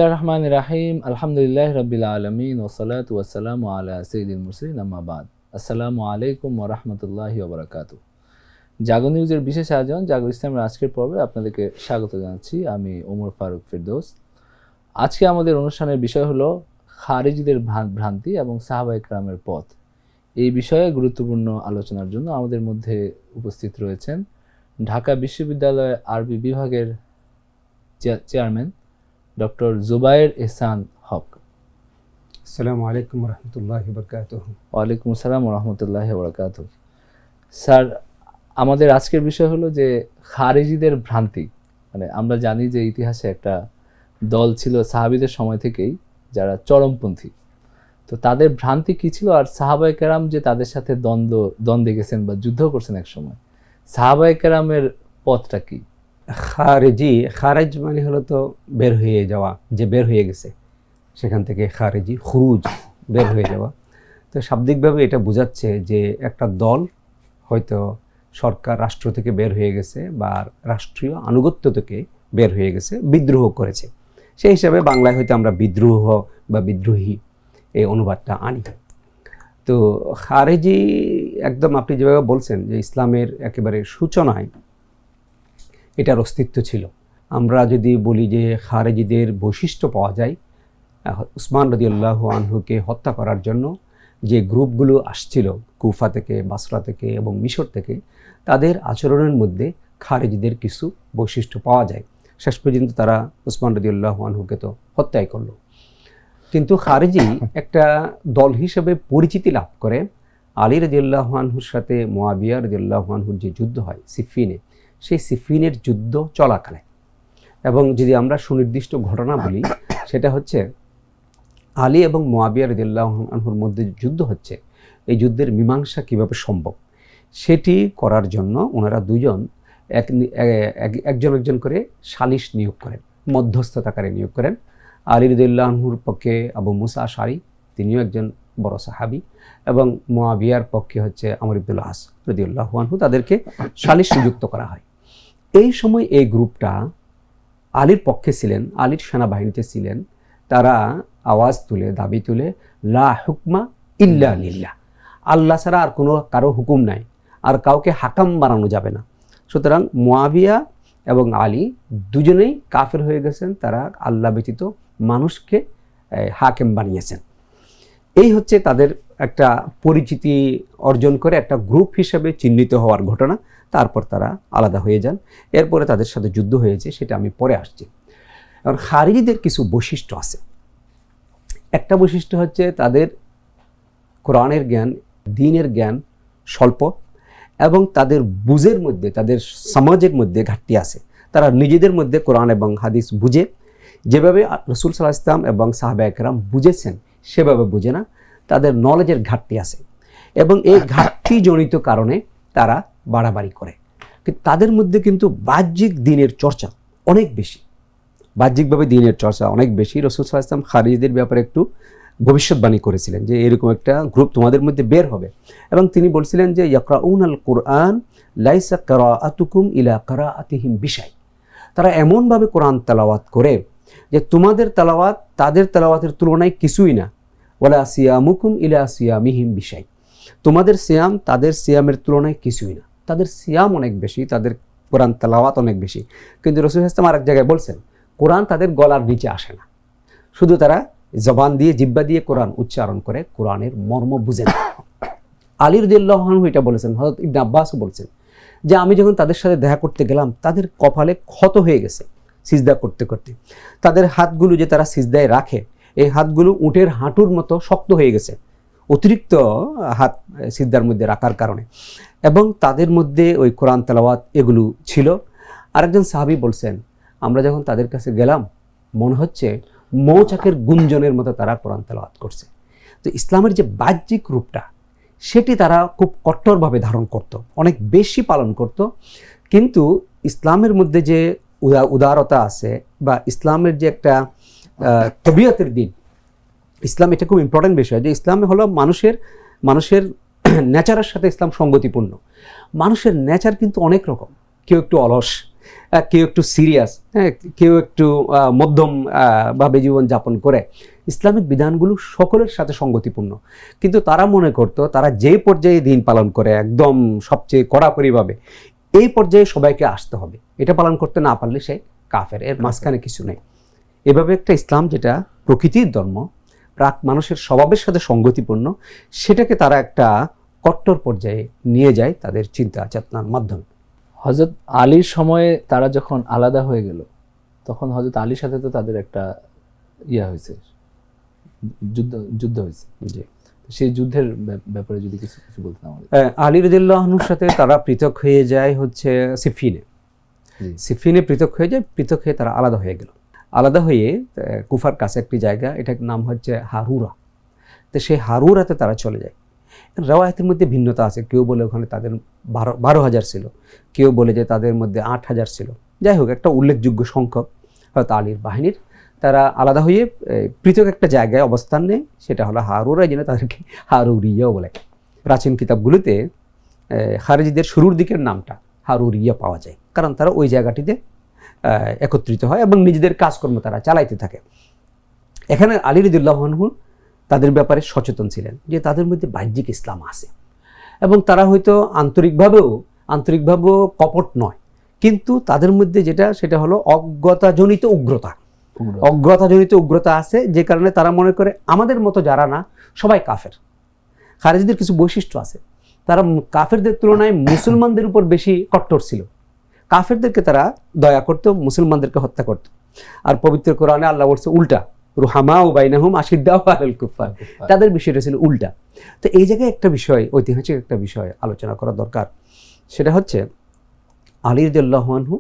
বিসমিল্লাহির রহমানির রহিম। আলহামদুলিল্লাহি রাব্বিল আলামিন ওয়াসসালাতু ওয়াসসালামু আলা সাইয়্যিদিল মুরসালিন আম্মা বাদ। আসসালামু আলাইকুম ওয়া রাহমাতুল্লাহি ওয়া বারাকাতুহু। জাগো নিউজের বিশেষ আয়োজন জাগো ইসলামের আজকের পর্বে আপনাদেরকে স্বাগত জানাচ্ছি। আমি ওমর ফারুক ফেরদৌস। আজকে আমাদের অনুষ্ঠানের বিষয় হলো খারিজিদের ভ্রান্তি এবং সাহাবায়ে কেরামের পথ। এই বিষয়ে গুরুত্বপূর্ণ আলোচনার জন্য আমাদের মধ্যে উপস্থিত রয়েছেন ঢাকা বিশ্ববিদ্যালয়ের আরবি বিভাগের চেয়ারম্যান ডক্টর জুবায়ের এহসান হক। আসসালামু আলাইকুম রহমতুল্লাহি ওয়া বারাকাতুহু। ওয়ালাইকুম আসসালাম ওয়া রাহমাতুল্লাহি ওয়া বারাকাতুহু। স্যার, আমাদের আজকের বিষয় হলো যে খারিজিদের ভ্রান্তি। মানে আমরা জানি যে ইতিহাসে একটা দল ছিল সাহাবীদের সময় থেকেই যারা চরমপন্থী। তো তাদের ভ্রান্তি কি ছিল, আর সাহাবায়ে কেরাম যে তাদের সাথে দ্বন্দ্বে গেছেন বা যুদ্ধ করছেন এক সময়, সাহাবায়ে কেরামের পথটা কি? খারেজ মানে হলো তো বের হয়ে যাওয়া, যে বের হয়ে গেছে সেখান থেকে খারেজি, খুরুজ, বের হয়ে যাওয়া। তো শাব্দিকভাবে এটা বোঝাচ্ছে যে একটা দল হয়তো সরকার রাষ্ট্র থেকে বের হয়ে গেছে বা রাষ্ট্রীয় আনুগত্য থেকে বের হয়ে গেছে, বিদ্রোহ করেছে। সেই হিসাবে বাংলায় হয়তো আমরা বিদ্রোহ বা বিদ্রোহী এই অনুবাদটা আনি। তো খারেজি একদম আপনি যেভাবে বলছেন যে ইসলামের একেবারে সূচনায় এটার অস্তিত্ব ছিল। আমরা যদি বলি যে খারেজিদের বৈশিষ্ট্য পাওয়া যায়, উসমান রাদিয়াল্লাহু আনহুকে হত্যা করার জন্য যে গ্রুপগুলো আসছিল কুফা থেকে, বাসরা থেকে এবং মিশর থেকে, তাদের আচরণের মধ্যে খারেজিদের কিছু বৈশিষ্ট্য পাওয়া যায়। শেষ পর্যন্ত তারা উসমান রাদিয়াল্লাহু আনহুকে তো হত্যাই করলো। কিন্তু খারেজি একটা দল হিসেবে পরিচিতি লাভ করে আলী রাদিয়াল্লাহু আনহুর সাথে মুয়াবিয়া রাদিয়াল্লাহু আনহুর যে যুদ্ধ হয় সিফিনে, সেই সিফিনের যুদ্ধ চলাকালে। এবং যদি আমরা সুনির্দিষ্ট ঘটনা বলি, সেটা হচ্ছে আলী এবং মুয়াবিয়া রাদিয়াল্লাহু আনহুর মধ্যে যুদ্ধ হচ্ছে, এই যুদ্ধের মীমাংসা কিভাবে সম্ভব সেটি করার জন্য ওনারা দুজন একজন একজন করে সালিশ নিয়োগ করেন, মধ্যস্থতাকারী নিয়োগ করেন। আলী রাদিয়াল্লাহু আনহুর পক্ষে আবু মুসা আশআরী, তিনিও একজন বড় সাহাবী, এবং মুয়াবিয়ার পক্ষে হচ্ছে আমর ইবনুল আস রাদিয়াল্লাহু আনহু, তাদেরকে সালিশ নিযুক্ত করা হয়। এই সময় এই গ্রুপটা আলীর পক্ষে ছিলেন, আলীর সেনাবাহিনীতে ছিলেন। তারা আওয়াজ তুলে, দাবি তুলে, লা হুকমা ইল্লা লিল্লাহ, আল্লাহ ছাড়া আর কোনো কারো হুকুম নাই, আর কাউকে হাকাম বানানো যাবে না। সুতরাং মুয়াবিয়া এবং আলী দুজনেই কাফের হয়ে গেছেন, তারা আল্লাহ ব্যতীত মানুষকে হাকিম বানিয়েছেন। এই হচ্ছে তাদের একটা পরিচিতি অর্জন করে একটা গ্রুপ হিসেবে চিহ্নিত হওয়ার ঘটনা। তারপর তারা আলাদা হয়ে যান। এরপরে তাদের সাথে যুদ্ধ হয়েছে, সেটা আমি পরে আসছি। কারণ খারিজিদের কিছু বৈশিষ্ট্য আছে। একটা বৈশিষ্ট্য হচ্ছে তাদের কোরআনের জ্ঞান, দ্বীনের জ্ঞান স্বল্প, এবং তাদের বুঝের মধ্যে, তাদের সমাজের মধ্যে ঘাটতি আছে। তারা নিজেদের মধ্যে কোরআন এবং হাদিস বুঝে, যেভাবে রাসূল সাল্লাল্লাহু আলাইহি ওয়াসাল্লাম এবং সাহাবায়ে কেরাম বুঝেছেন সেভাবে বুঝে না। তাদের নলেজের ঘাটতি আছে, এবং এই ঘাটতি জনিত কারণে তারা বাড়াবাড়ি করে। কিন্তু তাদের মধ্যে কিন্তু বাহ্যিক দ্বীনের চর্চা অনেক বেশি, বাহ্যিকভাবে দ্বীনের চর্চা অনেক বেশি। রাসূল সাল্লাল্লাহু আলাইহি ওয়াসাল্লাম খারিজিদের ব্যাপারে একটু ভবিষ্যৎবাণী করেছিলেন যে এরকম একটা গ্রুপ তোমাদের মধ্যে বের হবে, এবং তিনি বলছিলেন যে ইয়াকরাউনাল কুরআন লাইসা কিরাআতুকুম ইলা কিরাআতিহিম বিশাই, তারা এমনভাবে কোরআন তেলাওয়াত করে যে তোমাদের তেলাওয়াত তাদের তেলাওয়াতের তুলনায় কিছুই না। ওয়ালা সিয়ামুকুম ইলা সিয়ামিহিম বিশাই, তোমাদের সিয়াম তাদের সিয়ামের তুলনায় কিছুই না। তাদের সিয়াম অনেক বেশি, তাদের কোরআন তেলাওয়াত অনেক বেশি। কিন্তু রাসূল সাল্লাল্লাহু আলাইহি ওয়াসাল্লাম আরেক জায়গায় বলছেন কোরআন তাদের গলার নিচে আসে না, শুধু তারা জবান দিয়ে, জিহ্বা দিয়ে কোরআন উচ্চারণ করে, কোরআনের মর্ম বুঝে না। আলী রাদিয়াল্লাহু আনহু এটা বলেছেন, হযরত ইবনে আব্বাসও বলছেন যে আমি যখন তাদের সাথে দেখা করতে গেলাম, তাদের কপালে ক্ষত হয়ে গেছে সিজদা করতে করতে। তাদের হাতগুলো যে তারা সিজদায় রাখে, এই হাতগুলো উটের হাঁটুর মতো শক্ত হয়ে গেছে, অতিরিক্ত হাত সিজদার মধ্যে রাখার কারণে। এবং তাদের মধ্যে ওই কোরআন তেলাওয়াত এগুলো ছিল। আরেকজন সাহাবী বলছেন আমরা যখন তাদের কাছে গেলাম, মনে হচ্ছে মৌচাকের গুঞ্জনের মতো তারা কোরআন তেলাওয়াত করছে। তো ইসলামের যে বাহ্যিক রূপটা, সেটি তারা খুব কট্টরভাবে ধারণ করত, অনেক বেশি পালন করত। কিন্তু ইসলামের মধ্যে যে উদারতা আছে, বা ইসলামের যে একটা তবিয়তের দিন, ইসলাম এটা খুব ইম্পর্টেন্ট বিষয় যে ইসলামে হলো মানুষের নেচারের সাথে ইসলাম সঙ্গতিপূর্ণ। মানুষের নেচার কিন্তু অনেক রকম, কেউ একটু অলস, কেউ একটু সিরিয়াস, হ্যাঁ, কেউ একটু মধ্যম ভাবে জীবনযাপন করে। ইসলামিক বিধানগুলো সকলের সাথে সঙ্গতিপূর্ণ, কিন্তু তারা মনে করতো তারা যে পর্যায়ে দিন পালন করে একদম সবচেয়ে কড়াকড়িভাবে, এই পর্যায়ে সবাইকে আসতে হবে, এটা পালন করতে না পারলে সে কাফের, এর মাঝখানে কিছু নেই। এভাবে একটা ইসলাম যেটা প্রকৃতির ধর্ম, প্রাক মানুষের স্বভাবের সাথে সঙ্গতিপূর্ণ, সেটাকে তারা একটা কট্টর পর্যায়ে নিয়ে যায় তাদের চিন্তা চেতনার মাধ্যমে। হযরত আলীর সময়ে তারা যখন আলাদা হয়ে গেল, তখন হযরত আলীর সাথে তো তাদের একটা হয়েছে, যুদ্ধ হয়েছে। জি, সেই যুদ্ধের ব্যাপারে যদি কিছু বলতেন আমাদের। আলী রাদিয়াল্লাহু আনহুর সাথে তারা পৃথক হয়ে যায় হচ্ছে সিফিনে। সিফিনে পৃথক হয়ে যায়, পৃথক হয়ে তারা আলাদা হয়ে গেল। আলাদা হয়ে কুফার কাছে একটি জায়গা, এটার নাম হচ্ছে হারুরা। তো সেই হারুরাতে তারা চলে যায়। রাওয়ায়াতের মধ্যে ভিন্নতা আছে, কেউ বলে ওখানে তাদের 12,000 ছিল, কেউ বলে যে তাদের মধ্যে 8,000 ছিল। যাই হোক, একটা উল্লেখযোগ্য সংখ্যক হয়তো আলীর বাহিনীর, তারা আলাদা হয়ে পৃথক একটা জায়গায় অবস্থান নেয়, সেটা হলো হারুরা, যেন তাদেরকে হারুরিয়াও বলে। প্রাচীন কিতাবগুলোতে খারিজিদের শুরুর দিকের নামটা হারুরিয়া পাওয়া যায়, কারণ তারা ওই জায়গাটিতে একত্রিত হয় এবং নিজেদের কাজকর্ম তারা চালাইতে থাকে। এখানে আলী রাদিয়াল্লাহু আনহু তাদের ব্যাপারে সচেতন ছিলেন যে তাদের মধ্যে বাহ্যিক ইসলাম আছে, এবং তারা হয়তো আন্তরিকভাবেও কপট নয়, কিন্তু তাদের মধ্যে সেটা হলো অজ্ঞতাজনিত উগ্রতা আছে, যে কারণে তারা মনে করে আমাদের মতো যারা না সবাই কাফের। খারিজিদের কিছু বৈশিষ্ট্য আছে, তারা কাফেরদের তুলনায় মুসলমানদের উপর বেশি কট্টর ছিল। কাফেরদেরকে তারা দয়া করত, মুসলমানদেরকে হত্যা করত। আর পবিত্র কোরআনে আল্লাহ বলছে উল্টা, রুহামাউ বাইনাহুম আশিদ্দাউ আলাল কুফার, তাদের বিষয়টা ছিল উল্টা। তো এই জায়গায় একটা বিষয়, ঐতিহাসিক একটা বিষয় আলোচনা করা দরকার, সেটা হচ্ছে আলী রাদিয়াল্লাহু আনহু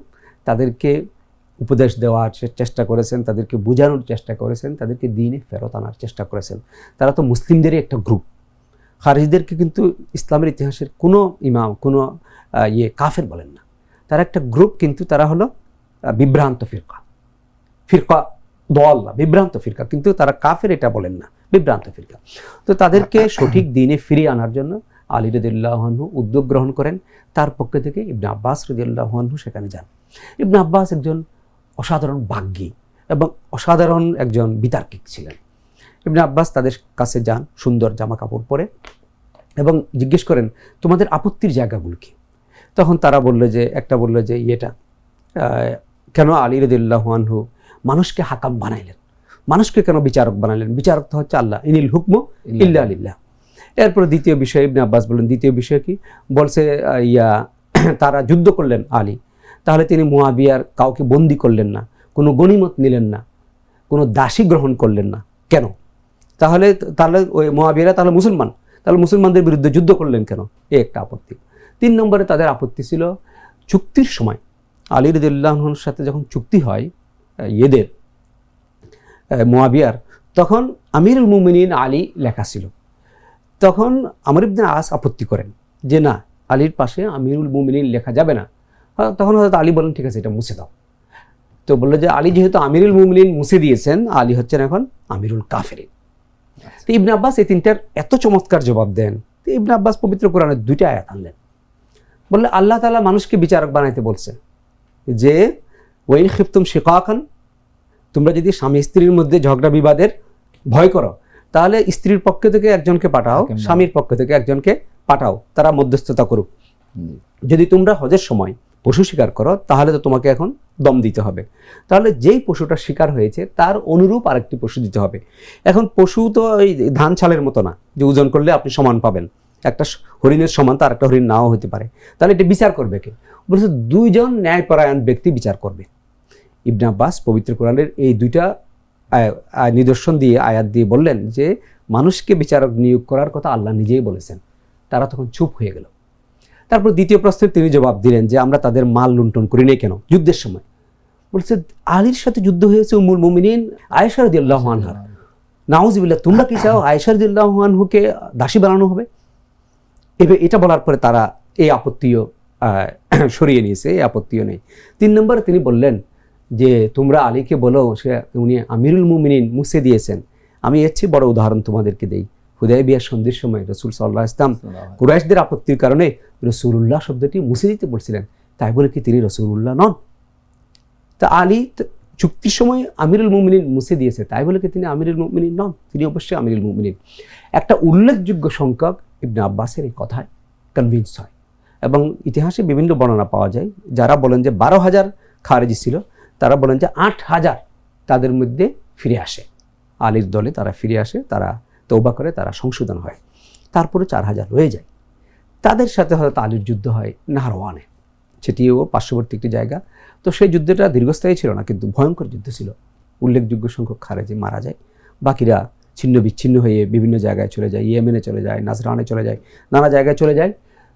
তাদেরকে উপদেশ দেওয়ার চেষ্টা করেছেন, তাদেরকে বোঝানোর চেষ্টা করেছেন, তাদেরকে দ্বীনে ফেরত আনার চেষ্টা করেছেন। তারা তো মুসলিমদেরই একটা গ্রুপ। খারিজদেরকে কিন্তু ইসলামের ইতিহাসের কোনো ইমাম, কোনো কাফের বলেন না, তারা একটা গ্রুপ, কিন্তু তারা হলো বিভ্রান্ত ফিরকা দল, বিভ্রান্ত ফিরকা, কিন্তু তারা কাফের এটা বলেন না, বিভ্রান্ত ফিরকা। তো তাদেরকে সঠিক দ্বীনে ফিরিয়ে আনার জন্য আলী রাদিয়াল্লাহু আনহু উদ্যোগ গ্রহণ করেন। তার পক্ষ থেকে ইবনে আব্বাস রাদিয়াল্লাহু আনহু সেখানে যান। ইবনে আব্বাস একজন অসাধারণ বাগ্মী এবং অসাধারণ একজন বিতার্কিক ছিলেন। ইবনে আব্বাস তাদের কাছে যান সুন্দর জামা কাপড় পরে, এবং জিজ্ঞেস করেন তোমাদের আপত্তির জায়গাগুলো কি। তখন তারা বলল যে কেন আলী রাদিয়াল্লাহু আনহু মানুষকে হাকাম বানাইলেন, মানুষকে কেন বিচারক বানাইলেন? বিচারক তো হচ্ছে আল্লাহ, ইনিল হুকমু ইল্লা লিল্লাহ। এরপর দ্বিতীয় বিষয় ইবনে আব্বাস বলেন, দ্বিতীয় বিষয় কি? বলছে তারা যুদ্ধ করলেন আলী, তাহলে তিনি মুয়াবিয়ার কাউকে বন্দি করলেন না, কোনো গনিমত নিলেন না, কোনো দাসী গ্রহণ করলেন না, কেন? তাহলে ওই মুয়াবিয়ারা তাহলে মুসলমান, তাহলে মুসলমানদের বিরুদ্ধে যুদ্ধ করলেন কেন? এই একটা আপত্তি। 3 নম্বরে তাদের আপত্তি ছিল চুক্তির সময় আলী রাদিয়াল্লাহু আনহুর সাথে যখন চুক্তি হয় মুয়াবিয়ার, তখন আমিরুল মুমিনিন আলী লেখা ছিল। তখন আমর ইবনে আস আপত্তি করেন যে না, আলীর পাশে আমিরুল মুমিনিন লেখা যাবে না। তখন হয়তো আলী বলেন ঠিক আছে, এটা মুছে দাও। তো বললো যে আলী যেহেতু আমিরুল মুমিনিন মুছে দিয়েছেন, আলী হচ্ছেন এখন আমিরুল কাফেরিন। তো ইবনে আব্বাস এই 3টার এত চমৎকার জবাব দেন। তো ইবনে আব্বাস পবিত্র কোরআনের 2টা আয়াত আনলেন, বললে আল্লাহ তাআলা মানুষকে বিচারক বানাইতে বলছে যে ওয়াইন খিফতুম শিকাকান, তোমরা যদি স্বামী স্ত্রীর মধ্যে ঝগড়া বিবাদের ভয় করো, তাহলে স্ত্রীর পক্ষ থেকে একজনকে পাঠাও, স্বামীর পক্ষ থেকে একজনকে পাঠাও, তারা মধ্যস্থতা করুক। যদি তোমরা হজের সময় পশু শিকার করো, তাহলে তো তোমাকে এখন দম দিতে হবে, তাহলে যেই পশুটা শিকার হয়েছে তার অনুরূপ আরেকটি পশু দিতে হবে। এখন পশু তো ওই ধান ছালের মতো না যে ওজন করলে আপনি সমান পাবেন, একটা হরিণের সমান তো আরেকটা হরিণ নাও হতে পারে। তাহলে এটা বিচার করবে কে? বলছে 2 জন ন্যায়পরায়ণ ব্যক্তি বিচার করবে। ইবনে আব্বাস পবিত্র কোরআনের এই 2টা নিদর্শন দিয়ে, আয়াত দিয়ে বললেন যে মানুষকে বিচারক নিয়োগ করার কথা আল্লাহ নিজেই বলেছেন। তারা তখন চুপ হয়ে গেল। তারপর দ্বিতীয় প্রশ্নের তিনি জবাব দিলেন যে আমরা তাদের মাল লুণ্ঠন করি নাই কেন যুদ্ধের সময়? বলছে আলীর সাথে যুদ্ধ হয়েছে উম্মুল মুমিনিন আয়েশা রাদিয়াল্লাহু আনহা। নাউযুবিল্লাহ, তোমরা কি চাও আয়েশা রাদিয়াল্লাহু আনহুকে দাসী বানানো হবে? এটা বলার পরে তারা এই আপত্তিও সরিয়ে নিয়েছে, এই আপত্তিও নেই। 3 নম্বরে তিনি বললেন যে তোমরা আলীকে বলো উনি আমিরুল মুমিনিন মুছে দিয়েছেন। আমি এর চেয়ে বড় উদাহরণ তোমাদেরকে দেই। হুদায়বিয়ার সন্ধির সময় রাসূল সাল্লাল্লাহু আলাইহি ওয়াসাল্লাম কুরাইশদের আপত্তির কারণে রাসূলুল্লাহ শব্দটি মুছে দিতে বলছিলেন, তাই বলে কি তিনি রাসূলুল্লাহ নন? তা আলী চুক্তির সময় আমিরুল মুমিনিন মুছে দিয়েছে, তাই বলে কি তিনি আমিরুল মুমিনিন নন? তিনি অবশ্যই আমিরুল মুমিনিন। একটা উল্লেখযোগ্য সংখ্যক ইবনে আব্বাসের এই কথায় কনভিন্স হয় এবং ইতিহাসে বিভিন্ন বর্ণনা পাওয়া যায়। যারা বলেন যে 12,000 খারেজি ছিল, তারা বলেন যে 8,000 তাদের মধ্যে ফিরে আসে, আলীর দলে তারা ফিরে আসে, তারা তওবা করে, তারা সংশোধন হয়। তারপরে 4,000 রয়ে যায়। তাদের সাথে হয়তো আলীর যুদ্ধ হয় নাহরওয়ানে, সেটিও পার্শ্ববর্তী একটি জায়গা। তো সেই যুদ্ধটা দীর্ঘস্থায়ী ছিল না, কিন্তু ভয়ঙ্কর যুদ্ধ ছিল। উল্লেখযোগ্য সংখ্যক খারেজি মারা যায়, বাকিরা ছিন্ন বিচ্ছিন্ন হয়ে বিভিন্ন জায়গায় চলে যায়, ইয়েমেনে চলে যায়, নাজরানে চলে যায়, নানা জায়গায় চলে যায়।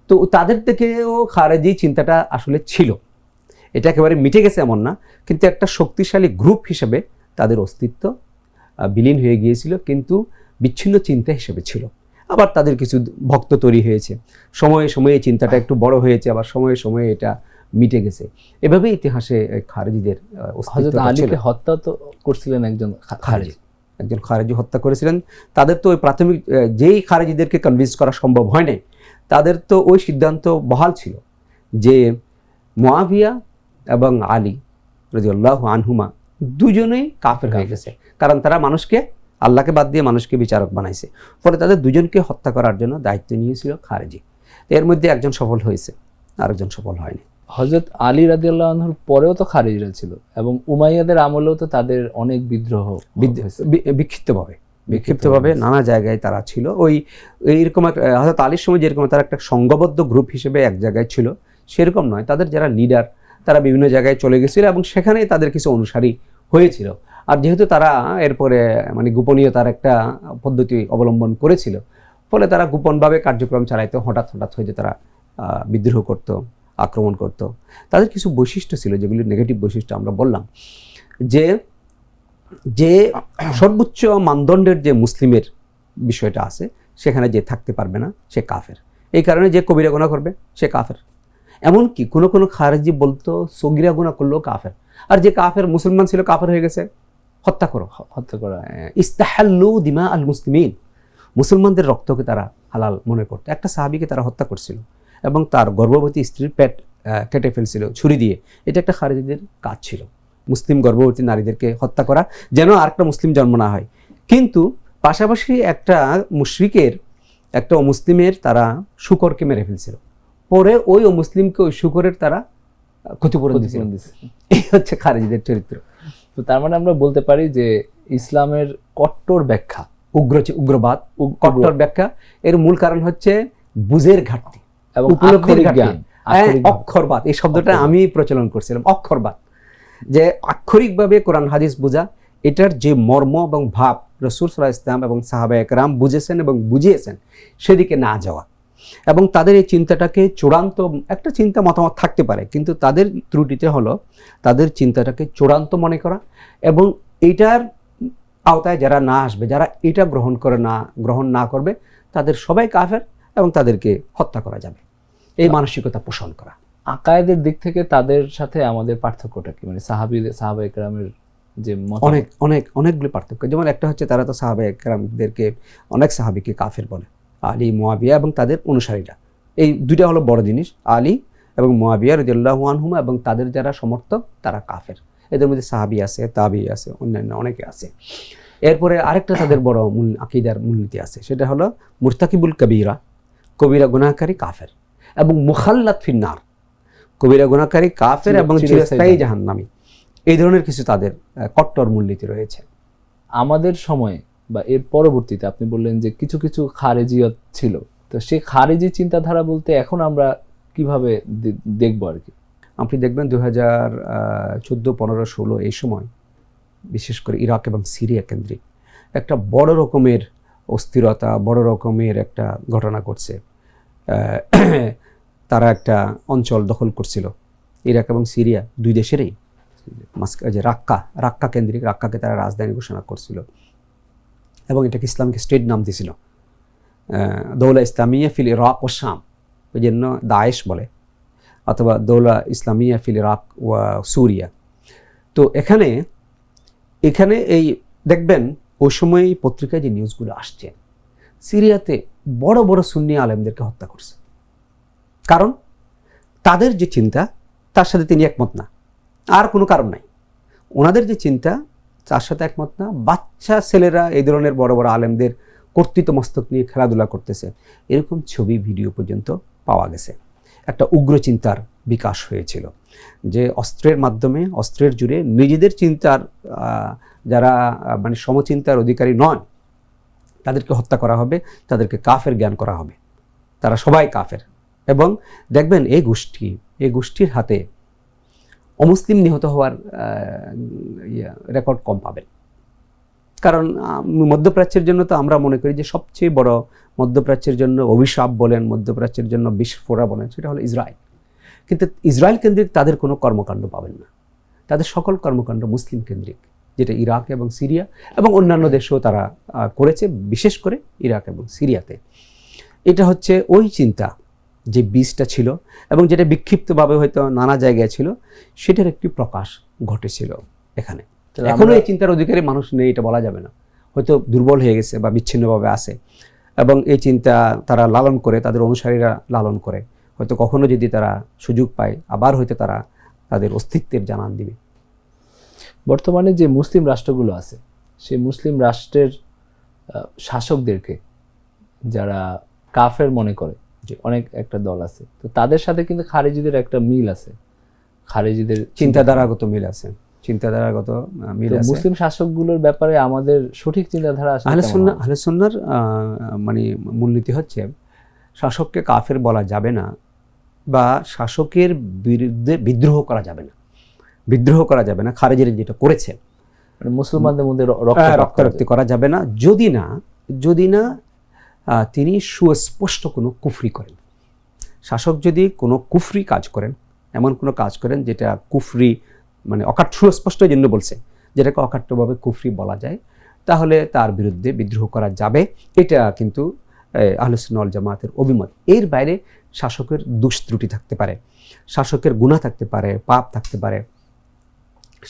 তো তাদের থেকেও খারেজি চিন্তাটা আসলে ছিল, এটা একেবারে মিটে গেছে এমন না, কিন্তু একটা শক্তিশালী গ্রুপ হিসেবে তাদের অস্তিত্ব বিলীন হয়ে গিয়েছিল, কিন্তু বিচ্ছিন্ন চিন্তা হিসেবে ছিল। আবার তাদের কিছু ভক্ত তৈরি হয়েছে, সময়ে সময়ে চিন্তাটা একটু বড় হয়েছে, আবার সময়ে সময়ে এটা মিটে গেছে। এভাবে ইতিহাসে খারেজিদের হযরত আলীকে হত্যা তো করছিলেন একজন খারেজি, একজন খারেজি হত্যা করেছিলেন। তাদের তো ওই প্রাথমিক যেই খারেজিদেরকে কনভিন্স করা সম্ভব হয় নাই, তাদের তো ওই সিদ্ধান্ত বহাল ছিল যে মুআবিয়া এবং আলী রাদিয়াল্লাহু আনহুমা দুজনেই কাফের হয়ে গেছে, কারণ তারা মানুষকে, আল্লাহকে বাদ দিয়ে মানুষকে বিচারক বানাইছে। ফলে তাদের দুজনকে হত্যা করার জন্য দায়িত্ব নিয়েছিল খারেজি। এর মধ্যে একজন সফল হয়েছে, আরেকজন সফল হয়নি। হযরত আলী রাদিয়াল্লাহু আনহুর পরেও তো খারেজিরা ছিল এবং উমাইয়াদের আমলেও তো তাদের অনেক বিদ্রোহ বিক্ষিপ্তভাবে নানা জায়গায় তারা ছিল। এইরকম হযরত আলীর সময় যেরকম তারা একটা সংঘবদ্ধ গ্রুপ হিসেবে এক জায়গায় ছিল, সেরকম নয়। তাদের যারা লিডার, তারা বিভিন্ন জায়গায় চলে গেছিল এবং সেখানেই তাদের কিছু অনুসারী হয়েছিল। আর যেহেতু তারা এরপরে মানে গোপনীয়তার একটা পদ্ধতি অবলম্বন করেছিল, ফলে তারা গোপনভাবে কার্যক্রম চালাইতো। হঠাৎ হঠাৎ হয়ে যে তারা বিদ্রোহ করত, আক্রমণ করত। তাদের কিছু বৈশিষ্ট্য ছিল, যেগুলি নেগেটিভ বৈশিষ্ট্য আমরা বললাম, যে সর্বোচ্চ মানদণ্ডের যে মুসলিমের বিষয়টা আছে, সেখানে যে থাকতে পারবে না সে কাফের। এই কারণে যে কবিরা গুনাহ করবে সে কাফের। এমনকি কোনো কোনো খারেজি বলতো সগীরা গুনাহ করলেও কাফের, আর যে কাফের মুসলমান ছিল কাফের হয়ে গেছে, হত্যা করা। ইস্তাহাল্লু দিমা আল মুসলিমিন, মুসলমানদের রক্তকে তারা হালাল মনে করতো। একটা সাহাবীকে তারা হত্যা করছিল এবং তার গর্ভবতী স্ত্রীর পেট কেটে ফেলছিল ছুরি দিয়ে। এটা একটা খারেজিদের কাজ ছিল, মুসলিম গর্ভবতী নারীদেরকে হত্যা করা, যেন আরেকটা মুসলিম জন্ম না হয়। কিন্তু পাশাপাশি একটা মুশরিকের, একটা অমুসলিমের তারা শুকরকে মেরে ফেলছিল, পরে ওই অমুসলিমকে ওই শুকরের তারা ক্ষতিপূরণ দিয়েছিল। এই হচ্ছে খারেজিদের চরিত্র। তো তার মানে আমরা বলতে পারি যে ইসলামের কট্টর ব্যাখ্যা, উগ্রবাদ, কট্টর ব্যাখ্যা, এর মূল কারণ হচ্ছে বুঝের ঘাটতি এবং উপলব্ধির ঘাটতি। অক্ষরবাদ, এই শব্দটা আমি প্রচলন করছিলাম, অক্ষরবাদ, যে আক্ষরিকভাবে কোরআন হাদিস বোঝা, এটার যে মর্ম এবং ভাব রাসূল সাল্লাল্লাহু আলাইহি ওয়াসাল্লাম এবং সাহাবায়ে কেরাম বুঝেছেন এবং বুঝিয়েছেন, সেদিকে না যাওয়া। এবং তাদের এই চিন্তাটাকে চূড়ান্ত, একটা চিন্তা মতামত থাকতে পারে, কিন্তু তাদের ত্রুটিতে হলো তাদের চিন্তাটাকে চূড়ান্ত মনে করা, এবং এইটার আওতায় যারা না আসবে, যারা এটা গ্রহণ না করবে, তাদের সবাই কাফের এবং তাদেরকে হত্যা করা যাবে, এই মানসিকতা পোষণ করা। আকায়েদের দিক থেকে তাদের সাথে আমাদের পার্থক্যটা কি? মানে সাহাবায়ে কেরামের যে অনেকগুলো পার্থক্য। যেমন একটা হচ্ছে, তারা তো সাহাবায়ে কেরামদেরকে, অনেক সাহাবীকে কাফের বলে, আলী, মুআবিয়া এবং তাদের অনুসারীরা। এই দুইটা হলো বড় জিনিস, আলী এবং মুআবিয়া রাদিয়াল্লাহু আনহুমা এবং তাদের যারা সমর্থক, তারা কাফের। এদের মধ্যে সাহাবী আছে, তাবী আছে, অন্যান্য অনেকে আছে। এরপরে আরেকটা তাদের বড় আকীদার মূলনীতি আছে, সেটা হলো মুরতাকিবুল কবিরা, কবিরা গুনাহকারী কাফের, এবং মুখাল্লাদ ফিন্নার, কবিরা গুনাহকারী কাফের এবং চিরস্থায়ী জাহান্নামী। এই ধরনের কিছু তাদের কট্টর মূলনীতি রয়েছে। আমাদের সময়ে বা এর পরবর্তীতে আপনি বললেন যে কিছু কিছু খারেজিয়ত ছিল, তো সেই খারেজি চিন্তাধারা বলতে এখন আমরা কিভাবে দেখবো আর কি? আপনি দেখবেন 2014, 15, 16 এই সময় বিশেষ করে ইরাক এবং সিরিয়া কেন্দ্রিক একটা বড় রকমের অস্থিরতা, বড় রকমের একটা ঘটনা ঘটছে। তারা একটা অঞ্চল দখল করছিল, ইরাক এবং সিরিয়া দুই দেশেরই, যে রাক্কা কেন্দ্রিক, রাক্কাকে তারা রাজধানী ঘোষণা করছিল এবং এটাকে ইসলামিক স্টেট নাম দিয়েছিল, দৌলা ইসলামিয়া ফিল ইরাক ও শাম, ওই জন্য দায়েশ বলে, অথবা দৌলা ইসলামিয়া ফিল ইরাক ওয়া সুরিয়া। তো এখানে এই দেখবেন ওই সময় পত্রিকায় যে নিউজগুলো আসছে, সিরিয়াতে বড় বড় সুন্নি আলেমদেরকে হত্যা করছে, কারণ তাদের যে চিন্তা তার সাথে তিনি একমত না, আর কোনো কারণ নাই, ওনাদের যে চিন্তা তার সাথে একমত না। বাচ্চা ছেলেরা এই ধরনের বড় বড় আলেমদের কর্তৃত্ব মস্তক নিয়ে খেলাধুলা করতেছে, এরকম ছবি ভিডিও পর্যন্ত পাওয়া গেছে। একটা উগ্র চিন্তার বিকাশ হয়েছিল যে অস্ত্রের মাধ্যমে, অস্ত্রের জুড়ে নিজেদের চিন্তার যারা মানে সমচিন্তার অধিকারী নয় তাদেরকে হত্যা করা হবে, তাদেরকে কাফের জ্ঞান করা হবে, তারা সবাই কাফের। এবং দেখবেন এই গোষ্ঠীর হাতে অমুসলিম নিহত হওয়ার রেকর্ড কম পাবেন। কারণ মধ্যপ্রাচ্যের জন্য তো আমরা মনে করি যে সবচেয়ে বড় মধ্যপ্রাচ্যের জন্য অভিশাপ বলেন, মধ্যপ্রাচ্যের জন্য বিস্ফোরা বলেন, সেটা হলো ইসরায়েল। কিন্তু ইসরায়েল কেন্দ্রিক তাদের কোনো কর্মকাণ্ড পাবেন না, তাদের সকল কর্মকাণ্ড মুসলিম কেন্দ্রিক, যেটা ইরাক এবং সিরিয়া এবং অন্যান্য দেশেও তারা করেছে, বিশেষ করে ইরাক এবং সিরিয়াতে। এটা হচ্ছে ওই চিন্তা যে বীজটা ছিল এবং যেটা বিক্ষিপ্তভাবে হয়তো নানা জায়গায় ছিল, সেটার একটি প্রকাশ ঘটেছিল এখানে। এখনো এই চিন্তার অধিকারী মানুষ নেই এটা বলা যাবে না, হয়তো দুর্বল হয়ে গেছে বা বিচ্ছিন্নভাবে আছে, এবং এই চিন্তা তারা লালন করে, তাদের অনুসারীরা লালন করে। হয়তো কখনো যদি তারা সুযোগ পায় আবার হয়তো তারা তাদের অস্তিত্বের জানান দিবে। বর্তমানে যে মুসলিম রাষ্ট্রগুলো আছে, সেই মুসলিম রাষ্ট্রের শাসকদেরকে যারা কাফের মনে করে, যে অনেক একটা দল আছে, তো তাদের সাথে কিন্তু খারেজিদের একটা মিল আছে, খারেজিদের চিন্তাধারাগত মিল আছে, চিন্তাধারাগত মিল আছে। মুসলিম শাসকগুলোর ব্যাপারে আমাদের সঠিক চিন্তাধারা আসলে আহলে সুন্নাহর মানে মূলনীতি হচ্ছে শাসককে কাফের বলা যাবে না, বা শাসকের বিরুদ্ধে বিদ্রোহ করা যাবে না, বিদ্রোহ করা যাবে না। খারেজিরা যেটা করেছে, মানে মুসলমানদের মধ্যে রক্তারক্তি করা যাবে না, যদি না তিনি সুস্পষ্ট কোনো কুফরি করেন। শাসক যদি কোনো কুফরি কাজ করেন, এমন কোনো কাজ করেন যেটা কুফরি, মানে সুস্পষ্ট জন্য বলছে যেটাকে অকাট্যভাবে কুফরি বলা যায়, তাহলে তার বিরুদ্ধে বিদ্রোহ করা যাবে। এটা কিন্তু আহলে সুন্নাহ ওয়াল জামাতের অভিমত। এর বাইরে শাসকের দোষ ত্রুটি থাকতে পারে, শাসকের গুনাহ থাকতে পারে, পাপ থাকতে পারে,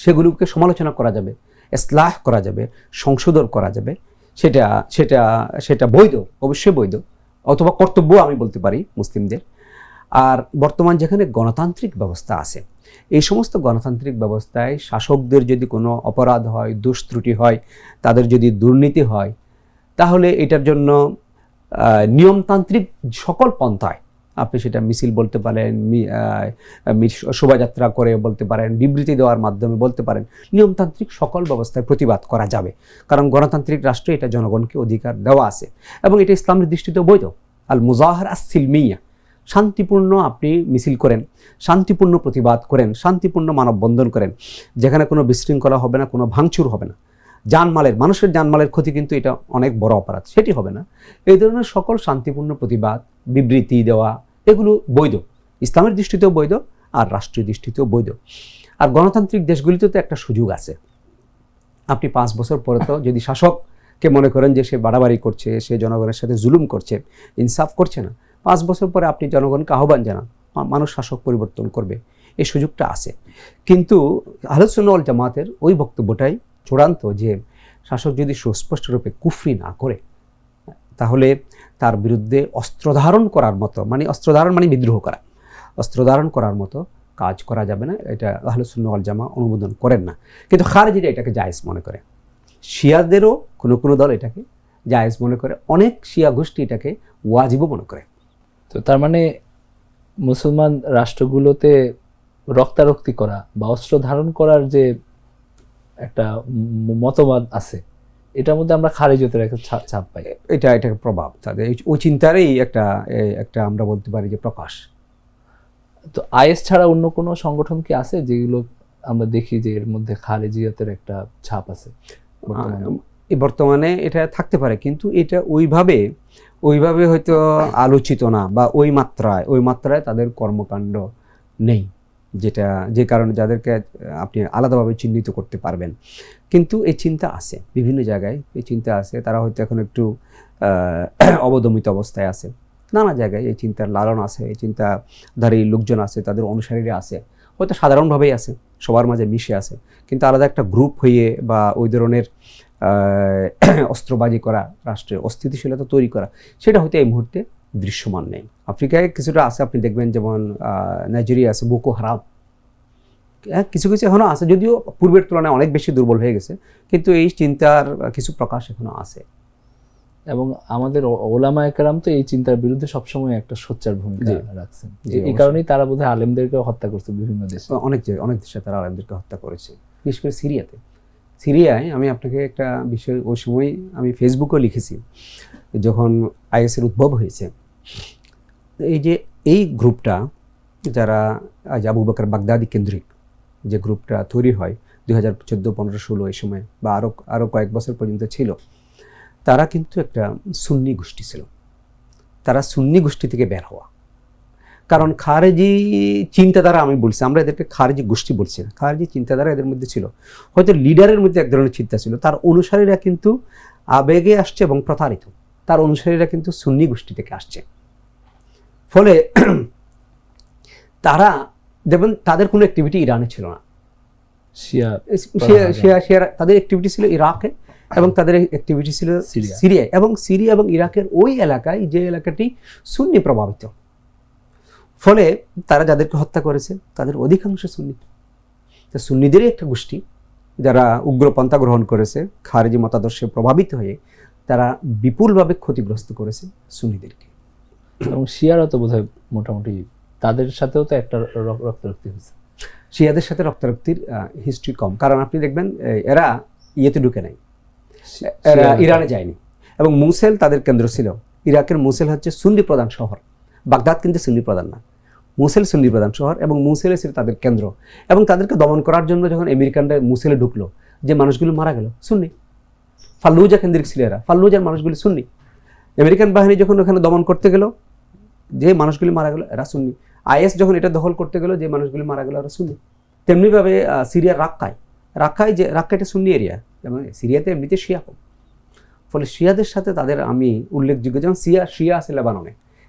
সেগুলোকে সমালোচনা করা যাবে, ইসলাহ করা যাবে, সংশোধন করা যাবে। সেটা সেটা সেটা বৈধ, অবশ্যই বৈধ, অথবা কর্তব্য আমি বলতে পারি মুসলিমদের। আর বর্তমান যেখানে গণতান্ত্রিক ব্যবস্থা আছে, এই সমস্ত গণতান্ত্রিক ব্যবস্থায় শাসকদের যদি কোনো অপরাধ হয়, দোষ ত্রুটি হয়, তাদের যদি দুর্নীতি হয়, তাহলে এটার জন্য নিয়মতান্ত্রিক সকল পন্থায়, আপনি সেটা মিছিল বলতে পারেন, শোভাযাত্রা করে বলতে পারেন, বিবৃতি দেওয়ার মাধ্যমে বলতে পারেন, নিয়মতান্ত্রিক সকল ব্যবস্থায় প্রতিবাদ করা যাবে। কারণ গণতান্ত্রিক রাষ্ট্রে এটা জনগণকে অধিকার দেওয়া আছে এবং এটা ইসলামের দৃষ্টিতেও বৈধ। আল মুজাহারা আস-সিলমিয়া, শান্তিপূর্ণ আপনি মিছিল করেন, শান্তিপূর্ণ প্রতিবাদ করেন, শান্তিপূর্ণ মানববন্ধন করেন, যেখানে কোনো বিশৃঙ্খলা হবে না, কোনো ভাঙচুর হবে না, মানুষের জানমালের ক্ষতি, কিন্তু এটা অনেক বড় অপরাধ, সেটি হবে না। এই ধরনের সকল শান্তিপূর্ণ প্রতিবাদ, বিবৃতি দেওয়া, এগুলো বৈধ, ইসলামের দৃষ্টিতেও বৈধ আর রাষ্ট্রীয় দৃষ্টিতেও বৈধ। আর গণতান্ত্রিক দেশগুলিতে তো একটা সুযোগ আছে, আপনি 5 বছর পরে তো যদি শাসককে মনে করেন যে সে বাড়াবাড়ি করছে, সে জনগণের সাথে জুলুম করছে, ইনসাফ করছে না, 5 বছর পরে আপনি জনগণকে আহ্বান জানান, মানুষ শাসক পরিবর্তন করবে, এই সুযোগটা আছে। কিন্তু আহলে সুন্নাহ ওয়াল জামাতের ওই বক্তব্যটাই চূড়ান্ত, যে শাসক যদি সুস্পষ্টরূপে কুফরি না করে, তাহলে তার বিরুদ্ধে অস্ত্র ধারণ করার মতো, মানে অস্ত্র ধারণ মানে বিদ্রোহ করা, অস্ত্র ধারণ করার মতো কাজ করা যাবে না। এটা আহলে সুন্নাহ ওয়াল জামাত অনুমোদন করেন না। কিন্তু খারেজিরা এটাকে জায়েজ মনে করে, শিয়াদেরও কোনো দল এটাকে জায়েজ মনে করে, অনেক শিয়া গোষ্ঠী এটাকে ওয়াজিবও মনে করে। তো তার মানে মুসলমান রাষ্ট্রগুলোতে রক্তারক্তি করা বা অস্ত্র ধারণ করার যে একটা মতবাদ আছে, এটার মধ্যে আমরা খারেজিদের একটা ছাপ পাই। এটা প্রভাব তাদের ওই চিন্তারই একটা আমরা বলতে পারি যে প্রকাশ। তো আইএস ছাড়া অন্য কোনো সংগঠন কি আছে যেগুলো আমরা দেখি যে এর মধ্যে খারেজিয়াতের একটা ছাপ আছে? বর্তমানে এটা থাকতে পারে, কিন্তু এটা ওইভাবে হয়তো আলোচিত না, বা ওই মাত্রায় তাদের কর্মকাণ্ড নেই, যে কারণে যাদেরকে আপনি আলাদাভাবে চিহ্নিত করতে পারবেন। কিন্তু এই চিন্তা আছে বিভিন্ন জায়গায়, এই চিন্তা আছে, তারা হয়তো এখন একটু অবদমিত অবস্থায় আছে, নানা জায়গায় এই চিন্তার লালন আছে, এই চিন্তাধারী লোকজন আছে, তাদের অনুসারীরা আছে, হয়তো সাধারণভাবেই আছে, সবার মাঝে মিশে আছে, কিন্তু আলাদা একটা গ্রুপ হয়ে বা ওই ধরনের অস্ত্রবাজি করা, রাষ্ট্রের অস্থিতিশীলতা তৈরি করা, সেটা হয়তো এই মুহূর্তে দৃশ্যমান নেই। আফ্রিকায় কিছুটা আছে, আপনি দেখবেন, যেমন নাইজেরিয়া আছে বোকো হারাম, কিছু কিছু এখনো আছে, যদিও পূর্বের তুলনায় অনেক বেশি দুর্বল হয়ে গেছে, কিন্তু এই চিন্তার কিছু প্রকাশ এখনো আছে। এবং আমাদের ওলামায়ে কেরাম তো এই চিন্তার বিরুদ্ধে সবসময় একটা সোচ্চার ভূমিকা রাখছেন। এই কারণেই তারা বোধহয় আলেমদেরকেও হত্যা করছে বিভিন্ন দেশে। অনেক দেশে তারা আলেমদেরকে হত্যা করেছে, বিশেষ করে সিরিয়ায়। আমি আপনাকে একটা বিষয় ওই সময় আমি ফেসবুকেও লিখেছি, যখন আইএসের উদ্ভব হয়েছে, এই যে এই গ্রুপটা যারা আবু বকর বাগদাদি কেন্দ্রিক যে গ্রুপটা তৈরি হয় 2014, 15, 16 এই সময়, বা আরও কয়েক বছর পর্যন্ত ছিল, তারা কিন্তু একটা সুন্নি গোষ্ঠী ছিল। তারা সুন্নি গোষ্ঠী থেকে বের হওয়া, কারণ খারেজি চিন্তাধারা, আমি বলছি আমরা এদেরকে খারেজি গোষ্ঠী বলছি না, খারেজি চিন্তাধারা এদের মধ্যে ছিল। হয়তো লিডারের মধ্যে এক ধরনের চিন্তা ছিল, তার অনুসারীরা কিন্তু আবেগে আসছে এবং প্রতারিত, তার অনুসারীরা কিন্তু সুন্নি গোষ্ঠী থেকে আসছে। ফলে তারা দেখবেন তাদের কোনো অ্যাক্টিভিটি ইরানে ছিল না, তাদের অ্যাক্টিভিটি ছিল ইরাকে, এবং তাদের অ্যাক্টিভিটি ছিল সিরিয়ায়, এবং সিরিয়া এবং ইরাকের ওই এলাকায়, যে এলাকাটি সুন্নি প্রভাবিত। ফলে তারা যাদেরকে হত্যা করেছে তাদের অধিকাংশ সুন্নি, তো সুন্নিদেরই একটা গোষ্ঠী যারা উগ্রপন্থা গ্রহণ করেছে, খারেজি মতাদর্শে প্রভাবিত হয়ে তারা বিপুলভাবে ক্ষতিগ্রস্ত করেছে সুন্নিদেরকে। এবং শিয়ারা তো বোধহয় মোটামুটি তাদের সাথেও তো একটা রক্তারক্তি হয়েছে। শিয়াদের সাথে রক্তারক্তির হিস্ট্রি কম, কারণ আপনি দেখবেন এরা ইয়েতে ঢুকে নাই, এরা ইরানে যায়নি, এবং মুসেল তাদের কেন্দ্র ছিল। ইরাকের মুসেল হচ্ছে সুন্নি প্রধান শহর, বাগদাদ কিন্তু সুন্নি প্রধান না, মুসেল সুন্নি প্রধান শহর, এবং মুসেলে ছিল তাদের কেন্দ্র। এবং তাদেরকে দমন করার জন্য যখন আমেরিকানরা মুসেলে ঢুকলো, যে মানুষগুলো মারা গেল সুন্নি, ফাল্লুজা কেন্দ্রিক ছিল এরা, ফাল্লুজার মানুষগুলি সুন্নি। আমেরিকান বাহিনী যখন ওখানে দমন করতে গেল, যে মানুষগুলি মারা গেল এরা সুন্নি। আইএস যখন এটা দখল করতে গেল, যে মানুষগুলি মারা গেল এরা সুন্নি। তেমনিভাবে সিরিয়ার রাক্কাটা সুন্নি এরিয়া, এবং সিরিয়াতে এমনিতে শিয়া কম। ফলে শিয়াদের সাথে তাদের আমি উল্লেখযোগ্য, যেমন শিয়া আছে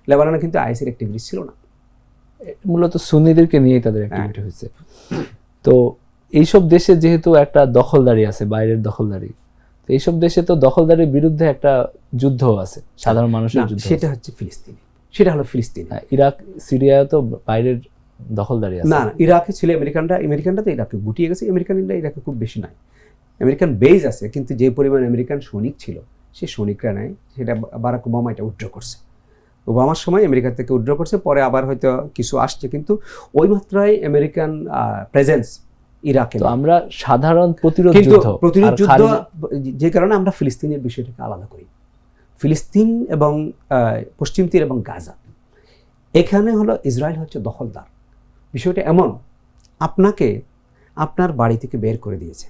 লেবাননে কিন্তু আইএসের অ্যাক্টিভিটি ছিল না, মূলত সুন্নিদেরকে নিয়েই তাদের অ্যাক্টিভিটি হয়েছে। তো এইসব দেশে যেহেতু একটা দখলদারি আছে, বাইরের দখলদারি, তো এইসব দেশে তো দখলদারির বিরুদ্ধে একটা যুদ্ধ আছে, সাধারণ মানুষের যুদ্ধ। সেটা হচ্ছে ফিলিস্তিনি, সেটা হলো ফিলিস্তিন। ইরাক সিরিয়া তো বাইরের দখলদারি আছে। না, ইরাকে ছিল আমেরিকানরা তো ইরাকে গুটিয়ে গেছে, আমেরিকানরা ইরাকে খুব বেশি নাই। আমেরিকান বেজ আছে, কিন্তু যে পরিমাণ আমেরিকান সৈনিক ছিল সে সৈনিকরা নাই, সেটা বারাক ওবামা এটা উইথড্র করছে। ওবামার সময় আমেরিকা থেকে উইথড্র করছে, পরে আবার হয়তো কিছু আসছে, কিন্তু ওই মাত্রায় আমেরিকান প্রেজেন্স ইরাকে। তো আমরা সাধারণ প্রতিরোধ যুদ্ধ, যে কারণে আমরা ফিলিস্তিনের বিষয়টাকে আলাদা করি। ফিলিস্তিন এবং পশ্চিম তীর এবং গাজা, এখানে হলো ইসরায়েল হচ্ছে দখলদার। বিষয়টা এমন, আপনাকে আপনার বাড়ি থেকে বের করে দিয়েছে,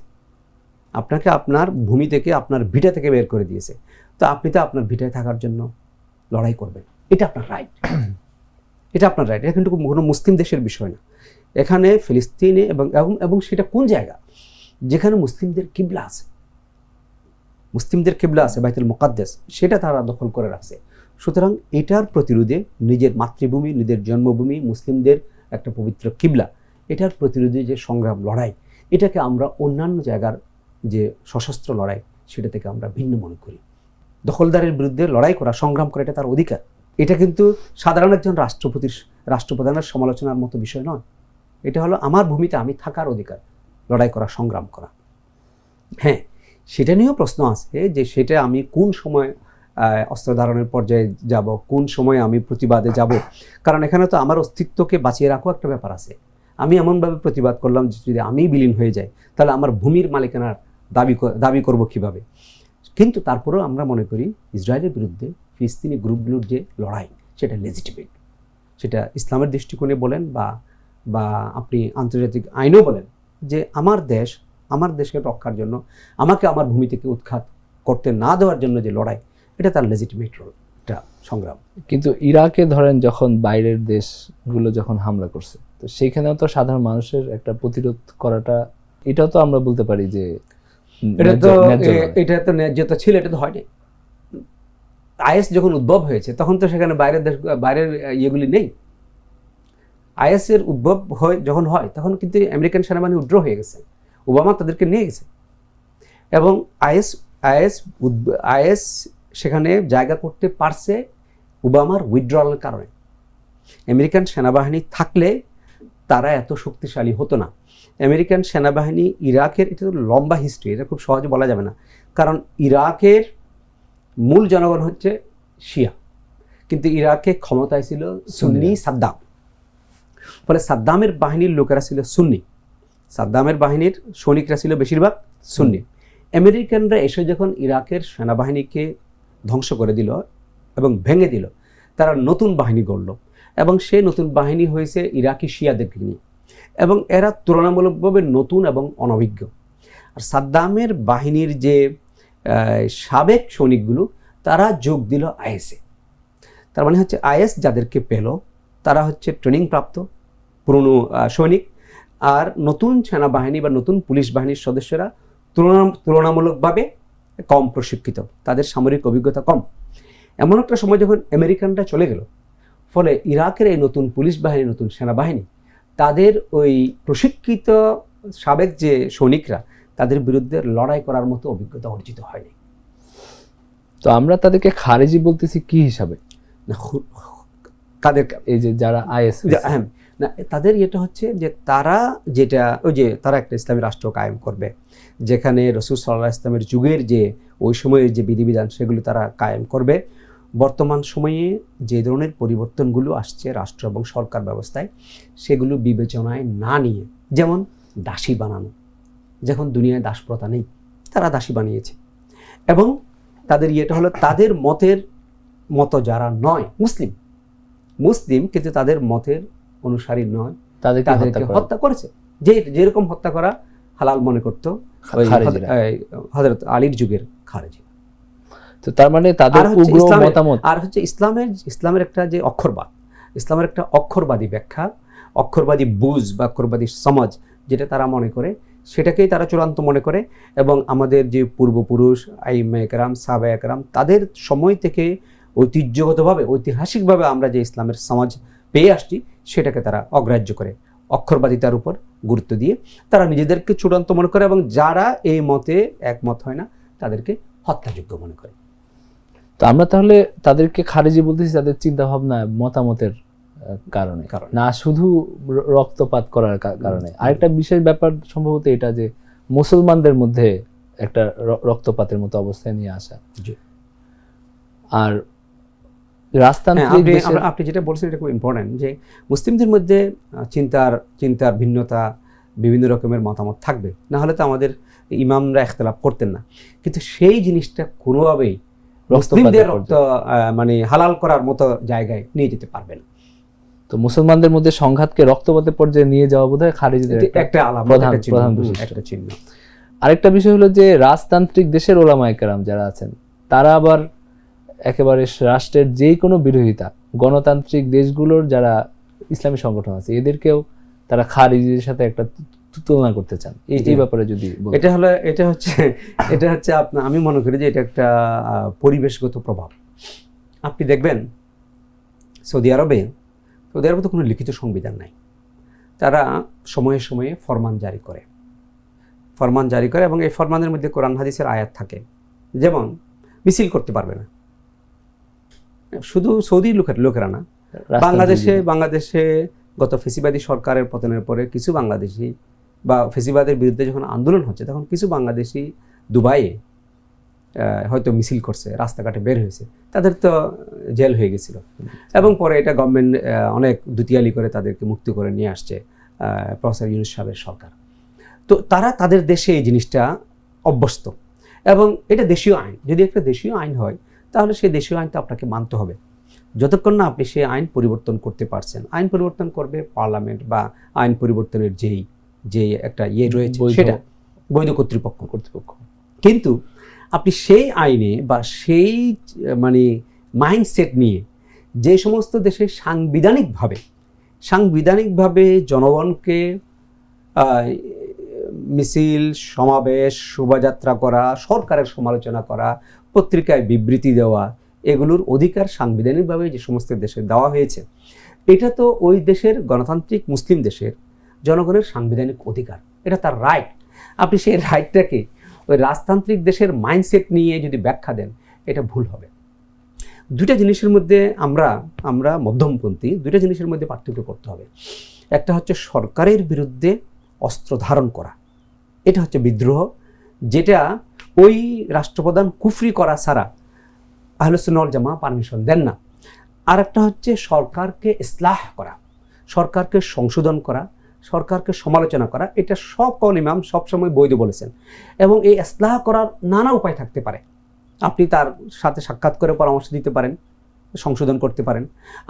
আপনাকে আপনার ভূমি থেকে, আপনার ভিটা থেকে বের করে দিয়েছে, তো আপনি তো আপনার ভিটায় থাকার জন্য লড়াই করবেন, এটা আপনার রাইট। এটা আপনার রাইট, এটা কিন্তু কোনো মুসলিম দেশের বিষয় না। এখানে ফিলিস্তিনে এবং সেটা কোন জায়গা, যেখানে মুসলিমদের কিবলা আছে, বাইতুল মুকাদ্দাস, সেটা তারা দখল করে রাখছে। সুতরাং এটার প্রতিরোধে নিজের মাতৃভূমি, নিজের জন্মভূমি, মুসলিমদের একটা পবিত্র কিবলা, এটার প্রতিরোধে যে সংগ্রাম, লড়াই, এটাকে আমরা অন্যান্য জায়গার যে সশস্ত্র লড়াই, সেটা থেকে আমরা ভিন্ন মনে করি। দখলদারের বিরুদ্ধে লড়াই করা, সংগ্রাম করা, এটা তার অধিকার। এটা কিন্তু সাধারণ একজন রাষ্ট্রপ্রধানের সমালোচনার মতো বিষয় নয়। এটা হলো আমার ভূমিতে আমি থাকার অধিকার, লড়াই করা, সংগ্রাম করা। হ্যাঁ, সেটা নিয়েও প্রশ্ন আছে যে সেটা আমি কোন সময় অস্ত্র ধারণের পর্যায়ে যাব, কোন সময় আমি প্রতিবাদে যাব। কারণ এখানে তো আমার অস্তিত্বকে বাঁচিয়ে রাখো একটা ব্যাপার আছে। আমি এমনভাবে প্রতিবাদ করলাম যে যদি আমি বিলীন হয়ে যাই, তাহলে আমার ভূমির মালিকানার দাবি করব কিভাবে। কিন্তু তারপরেও আমরা মনে করি ইসরায়েলের বিরুদ্ধে ফিলিস্তিনি গ্রুপগুলোর যে লড়াই, সেটা লেজিটিমেট। সেটা ইসলামের দৃষ্টিকোণে বলেন বা আপনি আন্তর্জাতিক আইনেও বলেন, যে আমার দেশকে রক্ষার জন্য, আমাকে আমার ভূমি থেকে উৎখাত করতে না দেওয়ার জন্য যে লড়াই, এটা তার লেজিটিমেট রোল, এটা সংগ্রাম। কিন্তু ইরাকে ধরেন যখন বাইরের দেশগুলো যখন হামলা করছে, তো সেইখানেও তো সাধারণ মানুষের একটা প্রতিরোধ করাটা, এটাও তো আমরা বলতে পারি যে এটা তো ন্যায্যতা ছিল, এটা তো হয়নি। আইএস যখন উদ্ভব হয়েছে তখন তো সেখানে বাইরের ইয়েগুলি নেই। আইএস এর উদ্ভব যখন হয় তখন কিন্তু আমেরিকান সেনাবাহিনী উইথড্র হয়ে গেছে, ওবামা তাদেরকে নিয়ে গেছে, এবং আইএস সেখানে জায়গা করতে পারছে ওবামার উইথড্রয়ালের কারণে। আমেরিকান সেনাবাহিনী থাকলে তারা এত শক্তিশালী হতো না। আমেরিকান সেনাবাহিনী ইরাকের, এটা তো লম্বা হিস্ট্রি, এটা খুব সহজে বলা যাবে না, কারণ ইরাকের মূল জনগণ হচ্ছে শিয়া, কিন্তু ইরাকে ক্ষমতায় ছিল সুন্নি সাদ্দাম, ফলে সাদ্দামের বাহিনীর লোকেরা ছিল সুন্নি, সাদ্দামের বাহিনীর সৈনিকরা ছিল বেশিরভাগ সুন্নি। আমেরিকানরা এসে যখন ইরাকের সেনাবাহিনীকে ধ্বংস করে দিল এবং ভেঙে দিল, তারা নতুন বাহিনী গড়ল, এবং সেই নতুন বাহিনী হয়েছে ইরাকি শিয়াদেরকে নিয়ে, এবং এরা তুলনামূলকভাবে নতুন এবং অনভিজ্ঞ। আর সাদ্দামের বাহিনীর যে সাবেক সৈনিকগুলো, তারা যোগ দিল আইএসে। তার মানে হচ্ছে আইএস যাদেরকে পেল তারা হচ্ছে ট্রেনিং প্রাপ্ত পুরনো সৈনিক, আর নতুন সেনাবাহিনী বা নতুন পুলিশ বাহিনীর সদস্যরা তুলনামূলকভাবে কম প্রশিক্ষিত, তাদের সামরিক অভিজ্ঞতা কম। এমন একটা সময় যখন আমেরিকানরা চলে গেল, ফলে ইরাকের এই নতুন পুলিশ বাহিনী, নতুন সেনাবাহিনী, তাদের ওই প্রশিক্ষিত সাবেক যে সৈনিকরা, তাদের বিরুদ্ধে লড়াই করার মতো অভিজ্ঞতা অর্জিত হয়নি। তো আমরা তাদেরকে খারেজি বলতেছি কি হিসাবে? না, কাদের? এই যে যারা আইএস, না, তাদের এটা হচ্ছে যে তারা যেটা, ওই যে তারা একটা ইসলামী রাষ্ট্র কায়েম করবে, যেখানে রাসূল সাল্লাল্লাহু আলাইহি ওয়াসাল্লামের যুগের যে ওই সময়ের যে বিধিবিধান সেগুলো তারা কায়েম করবে। বর্তমান সময়ে যে ধরনের পরিবর্তনগুলো আসছে রাষ্ট্র এবং সরকার ব্যবস্থায়, সেগুলো বিবেচনায় না নিয়ে, যেমন দাসী বানানো, যখন দুনিয়ায় দাসপ্রথা নেই, তারা দাসী বানিয়েছে। এবং তাদের ইয়েটা হলো তাদের মতো যারা নয় মুসলিম কিন্তু তাদের মতের অনুসারী নয়, তাদেরকে হত্যা করেছে। যেরকম হত্যা করা হালাল মনে করতো হযরত আলীর যুগের খারেজি। তো তার মানে তাদের উগ্র মতামত। আর হচ্ছে ইসলামের একটা যে অক্ষরবাদ, ইসলামের একটা অক্ষরবাদী ব্যাখ্যা, অক্ষরবাদী বুঝ বা অক্ষরবাদী সমাজ, যেটা তারা মনে করে সেটাকেই তারা চূড়ান্ত মনে করে। এবং আমাদের যে পূর্বপুরুষ আইম্মায়ে কেরাম, সাহাবায়ে কেরাম, তাদের সময় থেকে ঐতিহ্যগতভাবে, ঐতিহাসিকভাবে আমরা যে ইসলামের সমাজ পেয়ে আসছি, সেটাকে তারা অগ্রাহ্য করে, অক্ষরবাদিতার উপর গুরুত্ব দিয়ে তারা নিজেদেরকে চূড়ান্ত মনে করে, এবং যারা এই মতে একমত হয় না তাদেরকে হত্যাযোগ্য মনে করে। তো আমরা তাহলে তাদেরকে খারেজি বলতেছি তাদের চিন্তা ভাবনা, মতামতের কারণে, না শুধু রক্তপাত করার কারণে। আরেকটা বিশেষ ব্যাপার সম্ভবত এটা যে মুসলমানদের মধ্যে একটা রক্তপাতের মতো অবস্থায় নিয়ে আসা। আর আপনি যেটা বলছেন এটা খুব ইম্পর্টেন্ট, যে মুসলিমদের মধ্যে চিন্তার ভিন্নতা, বিভিন্ন রকমের মতামত থাকবে, না হলে তো আমাদের ইমামরা ইখতিলাফ করতেন না। কিন্তু সেই জিনিসটা কোনোভাবেই মুসলিমদের রক্ত মানে হালাল করার মতো জায়গায় নিয়ে যেতে পারবে না। তো মুসলমানদের মধ্যে সংঘাতকে রক্তপাতের পর্যায়ে নিয়ে যাওয়া বোধহয় খারেজিদের একটা প্রধান চিহ্ন। আরেকটা বিষয় হলো যে রাজতান্ত্রিক দেশের ওলামায়ে কেরাম যারা আছেন, তারা আবার একেবারে রাষ্ট্রের যে কোনো বিরোধিতা, গণতান্ত্রিক দেশগুলোর যারা ইসলামী সংগঠন আছে, এদেরকেও তারা খারিজিদের সাথে একটা তুলনা করতে চান। এই ব্যাপারে যদি এটা হচ্ছে আপনার, আমি মনে করি যে এটা একটা পরিবেশগত প্রভাব। আপনি দেখবেন সৌদি আরবে তো কোনো লিখিত সংবিধান নাই, তারা সময়ে সময়ে ফরমান জারি করে, এবং এই ফরমানের মধ্যে কোরআন হাদিসের আয়াত থাকে, যেমন মিছিল করতে পারবে না, শুধু সৌদি লোকেরা না, বাংলাদেশে গত ফেসিবাদী সরকারের পতনের পরে কিছু বাংলাদেশি বা ফেসিবাদের বিরুদ্ধে যখন আন্দোলন হচ্ছে, তখন কিছু বাংলাদেশি দুবাইয়ে হয়তো মিছিল করছে, রাস্তাঘাটে বের হয়েছে, তাদের তো জেল হয়ে গেছিল, এবং পরে এটা গভর্নমেন্ট অনেক দুতিয়ালি করে তাদেরকে মুক্তি করে নিয়ে আসছে প্রফেসর ইউনূস সাহেবের সরকার। তো তারা তাদের দেশে এই জিনিসটা অভ্যস্ত, এবং এটা দেশীয় আইন। যদি একটা দেশীয় আইন হয়, তাহলে সেই দেশীয় আইনটা আপনাকে মানতে হবে, যতক্ষণ না আপনি সেই আইন পরিবর্তন করতে পারছেন। আইন পরিবর্তন করবে পার্লামেন্ট, বা আইন পরিবর্তনের যে একটা রয়েছে, সেটা বৈধ কর্তৃপক্ষ। কিন্তু আপনি সেই আইনে বা সেই মানে মাইন্ডসেট নিয়ে যে সমস্ত দেশে সাংবিধানিকভাবে জনগণকে মিছিল, সমাবেশ, শোভাযাত্রা করা, সরকারের সমালোচনা করা, পত্রিকায় বিবৃতি দেওয়া, এগুলোর অধিকার সাংবিধানিকভাবে যে সমস্ত দেশে দেওয়া হয়েছে, এটা তো ওই দেশের গণতান্ত্রিক মুসলিম দেশের জনগণের সাংবিধানিক অধিকার, এটা তার রাইট। আপনি সেই রাইটটাকে ওই রাজতান্ত্রিক দেশের মাইন্ডসেট নিয়ে যদি ব্যাখ্যা দেন, এটা ভুল হবে। দুটা জিনিসের মধ্যে আমরা মধ্যমপন্থী, দুটা জিনিসের মধ্যে পার্থক্য করতে হবে। একটা হচ্ছে সরকারের বিরুদ্ধে অস্ত্র ধারণ করা, এটা হচ্ছে বিদ্রোহ, যেটা ওই রাষ্ট্রপ্রধান কুফরি করা ছাড়া আহলে সুন্নাহ ওয়াল জামাত পারমিশন দেন না। আর একটা হচ্ছে সরকারকে ইসলাহ করা, সরকারকে সংশোধন করা, সরকারকে সমালোচনা করা। এটা সব কওল ইমাম সবসময় বৈধ বলেছেন, এবং এই ইসলাহ করার নানা উপায় থাকতে পারে। আপনি তার সাথে সাক্ষাৎ করে পরামর্শ দিতে পারেন, সংশোধন করতে পারেন।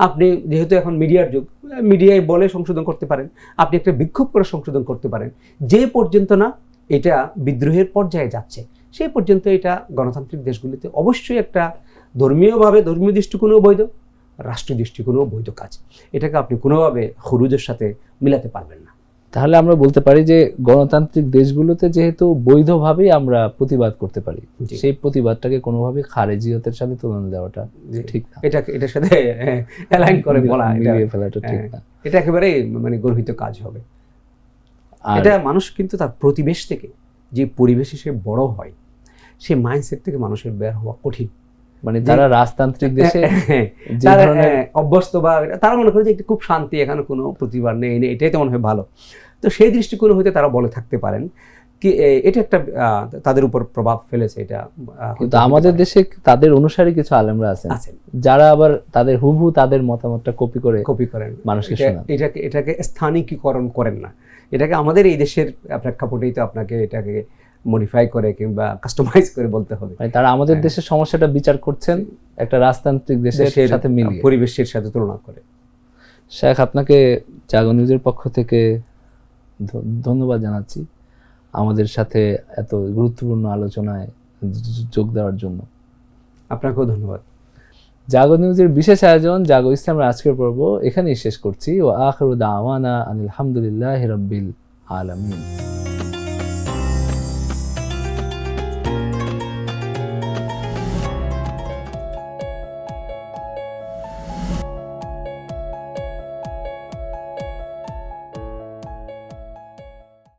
আপনি যেহেতু এখন মিডিয়ার যুগ, মিডিয়ায় বলে সংশোধন করতে পারেন। আপনি একটা বিক্ষোভ করে সংশোধন করতে পারেন। যে পর্যন্ত না এটা বিদ্রোহের পর্যায়ে যাচ্ছে, সেই পর্যন্ত এটা গণতান্ত্রিক দেশগুলিতে অবশ্যই একটা ধর্মীয়ভাবে, ধর্মীয় দৃষ্টিকোণেও বৈধ, রাষ্ট্রীয় দৃষ্টিকোণেও বৈধ কাজ। এটাকে আপনি কোনোভাবে খুরুজের সাথে মিলাতে পারবেন না। তাহলে আমরা বলতে পারি যে গণতান্ত্রিক দেশগুলোতে যেহেতু বৈধভাবেই আমরা প্রতিবাদ করতে পারি, জি। সেই প্রতিবাদটাকে কোনোভাবে খারেজিয়তের সাথে তুলনা দেওয়াটা ঠিক না, এটার সাথে অ্যালাইন করে বলা, মিলিয়ে ফেলাটা ঠিক না। এটা একেবারে মানে গর্হিত কাজ হবে। আর এটা মানুষ কিন্তু তার প্রতিবেশ থেকে, যে পরিবেশে সে বড় হয়, সেই মাইন্ডসেট থেকে মানুষের বের হওয়া কঠিন। মানে তারা রাজতান্ত্রিক দেশে যে তারা ধরনের অভ্যস্ত, বা তারা মনে করে যে একটু খুব শান্তি, এখানে কোনো প্রতিবাদ নেই, এটাই তো মনে হয় ভালো। তো সেই দৃষ্টিকোণ হইতে তারা বলে থাকতে পারেন কি এটা একটা তাদের উপর প্রভাব ফেলেছে। এটা কিন্তু আমাদের দেশে তাদের অনুসারী কিছু আলেমরা আছেন যারা আবার তাদের হুবহু তাদের মতামতটা কপি করেন মানুষকে শোনান। এটাকে স্থানীয়করণ করেন না। এটাকে আমাদের এই দেশের প্রেক্ষাপটেই তো আপনাকে এটাকে মডিফাই করে কিংবা কাস্টমাইজ করে বলতে হবে। মানে তারা আমাদের দেশের সমস্যাটা বিচার করছেন একটা রাজতান্ত্রিক দেশের সাথে মিলিয়ে, পরিবেশের সাথে তুলনা করে। শেখ, আপনাকে জাগো নিউজের পক্ষ থেকে ধন্যবাদ জানাচ্ছি আমাদের সাথে এত গুরুত্বপূর্ণ আলোচনায় যোগ দেওয়ার জন্য। আপনাকেও ধন্যবাদ। জাগো নিউজের বিশেষ আয়োজন জাগো ইসলামের আজকের পর্ব এখানেই শেষ করছি। ও আখিরু দাওয়ানা আনিল হামদুলিল্লাহি রাব্বিল আলামিন।